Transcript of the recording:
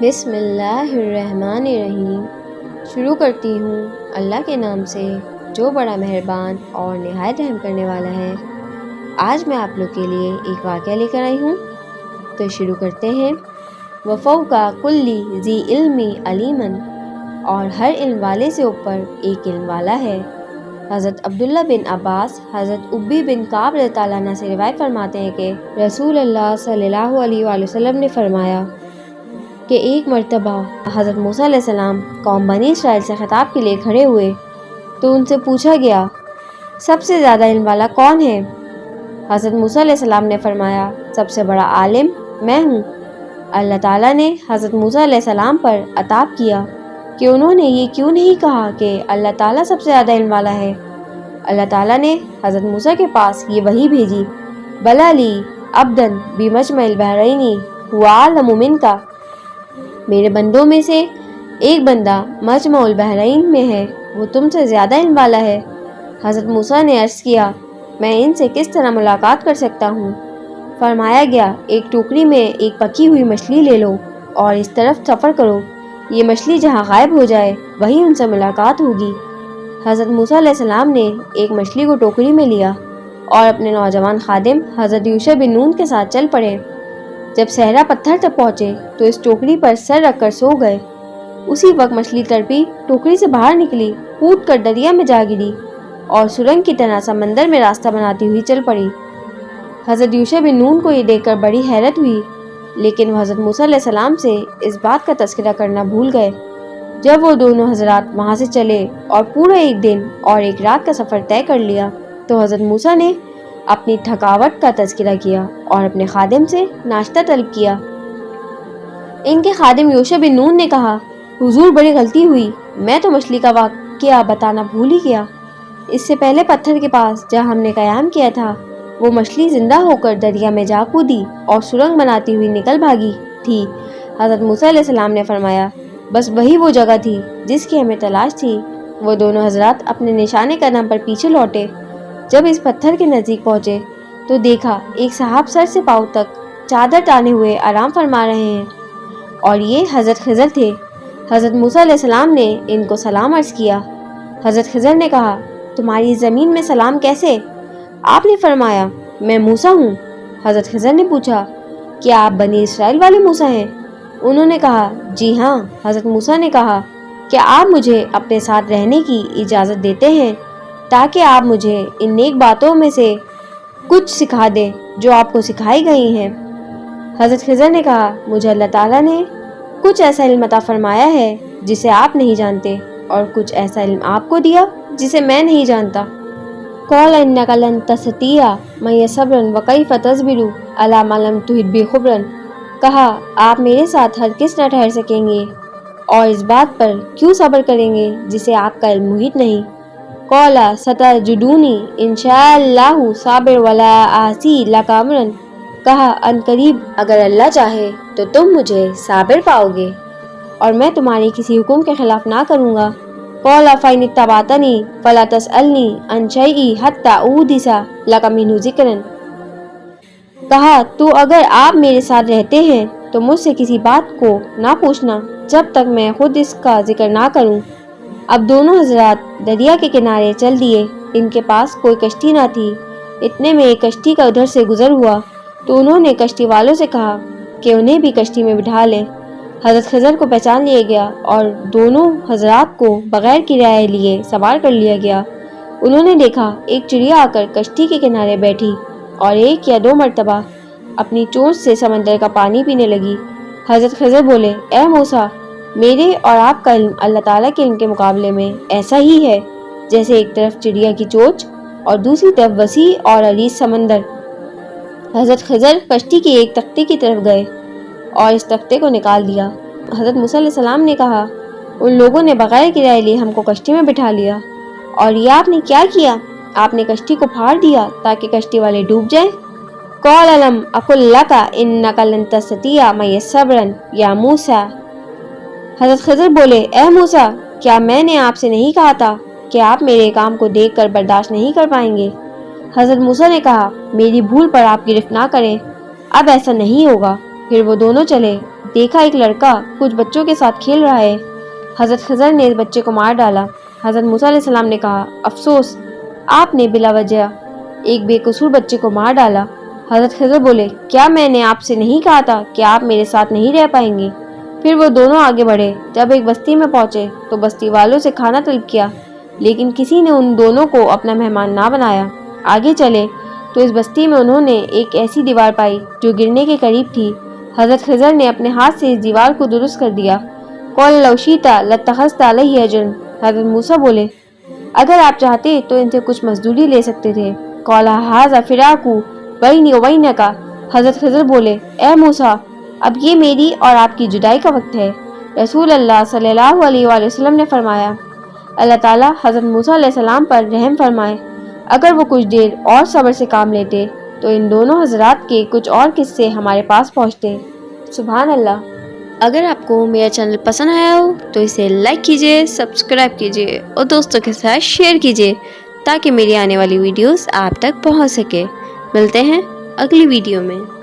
بسم اللہ الرحمن الرحیم۔ شروع کرتی ہوں اللہ کے نام سے جو بڑا مہربان اور نہایت رحم کرنے والا ہے۔ آج میں آپ لوگ کے لیے ایک واقعہ لے کر آئی ہوں، تو شروع کرتے ہیں۔ وَفَوْقَ كُلِّ ذِي عِلْمٍ عَلِيمٌ، اور ہر علم والے سے اوپر ایک علم والا ہے۔ حضرت عبداللہ بن عباس حضرت ابی بن کعب رضی اللہ عنہ سے روایت فرماتے ہیں کہ رسول اللہ صلی اللہ علیہ وآلہ وسلم نے فرمایا کہ ایک مرتبہ حضرت موسیٰ علیہ السلام قوم بنی اسرائیل سے خطاب کے لیے کھڑے ہوئے تو ان سے پوچھا گیا، سب سے زیادہ علم والا کون ہے؟ حضرت موسیٰ علیہ السلام نے فرمایا، سب سے بڑا عالم میں ہوں۔ اللہ تعالیٰ نے حضرت موسیٰ علیہ السلام پر عتاب کیا کہ انہوں نے یہ کیوں نہیں کہا کہ اللہ تعالیٰ سب سے زیادہ علم والا ہے۔ اللہ تعالیٰ نے حضرت موسیٰ کے پاس یہ وحی بھیجی، بَلَ لِی عَبْدًا بِمَجْمَعِ الْبَحْرَيْنِ هُوَ أَعْلَمُ مِنْکَ، میرے بندوں میں سے ایک بندہ مجمع البحرین میں ہے، وہ تم سے زیادہ علم والا ہے۔ حضرت موسیٰ نے عرض کیا، میں ان سے کس طرح ملاقات کر سکتا ہوں؟ فرمایا گیا، ایک ٹوکری میں ایک پکی ہوئی مچھلی لے لو اور اس طرف سفر کرو، یہ مچھلی جہاں غائب ہو جائے وہیں ان سے ملاقات ہوگی۔ حضرت موسیٰ علیہ السلام نے ایک مچھلی کو ٹوکری میں لیا اور اپنے نوجوان خادم حضرت یوشع بن نون کے ساتھ چل پڑے۔ جب صحرا پتھر تک پہنچے تو اس ٹوکری پر سر رکھ کر سو گئے۔ اسی وقت مچھلی تڑپی ٹوکری سے باہر نکلی، کود کر دریا میں جا گری اور سرنگ کی طرح سمندر میں راستہ بناتی ہوئی چل پڑی۔ حضرت یوشع بن نون کو یہ دیکھ کر بڑی حیرت ہوئی، لیکن وہ حضرت موسیٰ علیہ السلام سے اس بات کا تذکرہ کرنا بھول گئے۔ جب وہ دونوں حضرات وہاں سے چلے اور پورا ایک دن اور ایک رات کا سفر طے کر لیا تو حضرت موسیٰ نے اپنی تھکاوٹ کا تذکرہ کیا اور اپنے خادم سے ناشتہ طلب کیا۔ ان کے خادم یوشع بن نون نے کہا، حضور بڑی غلطی ہوئی، میں تو مچھلی کا واقعہ بتانا بھول ہی گیا۔ اس سے پہلے پتھر کے پاس جہاں ہم نے قیام کیا تھا، وہ مچھلی زندہ ہو کر دریا میں جا کودی اور سرنگ بناتی ہوئی نکل بھاگی تھی۔ حضرت موسیٰ علیہ السلام نے فرمایا، بس وہی وہ جگہ تھی جس کی ہمیں تلاش تھی۔ وہ دونوں حضرات اپنے نشان قدم پر پیچھے لوٹے۔ جب اس پتھر کے نزدیک پہنچے تو دیکھا ایک صحاب سر سے پاؤں تک چادر تانے ہوئے آرام فرما رہے ہیں، اور یہ حضرت خضر تھے۔ حضرت موسیٰ علیہ السلام نے ان کو سلام عرض کیا۔ حضرت خضر نے کہا، تمہاری زمین میں سلام کیسے؟ آپ نے فرمایا، میں موسیٰ ہوں۔ حضرت خضر نے پوچھا، کیا آپ بنی اسرائیل والے موسیٰ ہیں؟ انہوں نے کہا، جی ہاں۔ حضرت موسیٰ نے کہا، کیا آپ مجھے اپنے ساتھ رہنے کی اجازت دیتے ہیں تاکہ آپ مجھے ان نیک باتوں میں سے کچھ سکھا دیں جو آپ کو سکھائی گئی ہیں؟ حضرت خضر نے کہا، مجھے اللہ تعالیٰ نے کچھ ایسا علم عطا فرمایا ہے جسے آپ نہیں جانتے، اور کچھ ایسا علم آپ کو دیا جسے میں نہیں جانتا۔ قَالَ إِنَّكَ لَن تَسْتَطِيعَ مَعِيَ صَبْرًا وَكَيْفَ تَصْبِرُ عَلَىٰ مَا لَمْ تُحِطْ بِهِ خُبْرًا، کہا، آپ میرے ساتھ ہرگز نہ ٹھہر سکیں گے اور اس بات پر کیوں صبر کریں گے جسے آپ کا علم محیط نہیں۔ قَالَ سَتَجِدُونِي إِن شَاءَ اللَّهُ صَابِرًا وَلَا أَعْصِي لَكَ أَمْرًا، کہا، ان قریب اگر اللہ چاہے تو تم مجھے صابر پاؤ گے اور میں تمہاری کسی حکم کے خلاف نہ کروں گا۔ قَالَ فَإِنِ اتَّبَعْتَنِي فَلَا تَسْأَلْنِي عَنْ شَيْءٍ حَتَّىٰ أُحْدِثَ لَكَ مِنْهُ ذِكْرًا، کہا، تو اگر آپ میرے ساتھ رہتے ہیں تو مجھ سے کسی بات کو نہ پوچھنا جب تک میں خود اس کا ذکر نہ کروں۔ اب دونوں حضرات دریا کے کنارے چل دیے۔ ان کے پاس کوئی کشتی نہ تھی۔ اتنے میں ایک کشتی کا ادھر سے گزر ہوا تو انہوں نے کشتی والوں سے کہا کہ انہیں بھی کشتی میں بٹھا لیں۔ حضرت خضر کو پہچان لیا گیا اور دونوں حضرات کو بغیر کرایہ لیے سوار کر لیا گیا۔ انہوں نے دیکھا ایک چڑیا آ کر کشتی کے کنارے بیٹھی اور ایک یا دو مرتبہ اپنی چونچ سے سمندر کا پانی پینے لگی۔ حضرت خضر بولے، اے موسیٰ، میرے اور آپ کا علم اللہ تعالیٰ کے علم کے مقابلے میں ایسا ہی ہے جیسے ایک طرف چڑیا کی چونچ اور دوسری طرف وسیع اور عریض سمندر۔ حضرت خضر کشتی کے ایک تختے کی طرف گئے اور اس تختے کو نکال دیا۔ حضرت موسیٰ علیہ السلام نے کہا، ان لوگوں نے بغیر کرایہ لیے ہم کو کشتی میں بٹھا لیا، اور یہ آپ نے کیا کیا؟ آپ نے کشتی کو پھاڑ دیا تاکہ کشتی والے ڈوب جائیں۔ قَالَ لَمْ أَقُل لَّكَ إِنَّكَ لَن تَسْتَطِيعَ مَعِيَ صَبْرًا يَا مُوسَىٰ، حضرت خضر بولے، اے موسیٰ، کیا میں نے آپ سے نہیں کہا تھا کہ آپ میرے کام کو دیکھ کر برداشت نہیں کر پائیں گے؟ حضرت موسیٰ نے کہا، میری بھول پر آپ گرفت نہ کریں، اب ایسا نہیں ہوگا۔ پھر وہ دونوں چلے۔ دیکھا ایک لڑکا کچھ بچوں کے ساتھ کھیل رہا ہے۔ حضرت خضر نے بچے کو مار ڈالا۔ حضرت موسیٰ علیہ السلام نے کہا، افسوس، آپ نے بلا وجہ ایک بے قصور بچے کو مار ڈالا۔ حضرت خضر بولے، کیا میں نے آپ سے نہیں کہا تھا کہ آپ میرے ساتھ نہیں رہ پائیں گے؟ پھر وہ دونوں آگے بڑھے۔ جب ایک بستی میں پہنچے تو بستی والوں سے کھانا طلب کیا، لیکن کسی نے ان دونوں کو اپنا مہمان نہ بنایا۔ آگے چلے تو اس بستی میں انہوں نے ایک ایسی دیوار پائی جو گرنے کے قریب تھی۔ حضرت خضر نے اپنے ہاتھ سے اس دیوار کو درست کر دیا۔ قال لو شئت لاتخذت علیہ اجرا۔ حضرت موسیٰ بولے، اگر آپ چاہتے تو ان سے کچھ مزدوری لے سکتے تھے۔ قال ھذا فراق بینی وبینک۔ حضرت خضر بولے، اے موسیٰ، اب یہ میری اور آپ کی جدائی کا وقت ہے۔ رسول اللہ صلی اللہ علیہ وآلہ وسلم نے فرمایا، اللہ تعالیٰ حضرت موسیٰ علیہ السلام پر رحم فرمائے، اگر وہ کچھ دیر اور صبر سے کام لیتے تو ان دونوں حضرات کے کچھ اور قصے ہمارے پاس پہنچتے۔ سبحان اللہ۔ اگر آپ کو میرا چینل پسند آیا ہو تو اسے لائک کیجیے، سبسکرائب کیجیے اور دوستوں کے ساتھ شیئر کیجیے تاکہ میری آنے والی ویڈیوز آپ تک پہنچ سکے۔ ملتے ہیں اگلی ویڈیو میں۔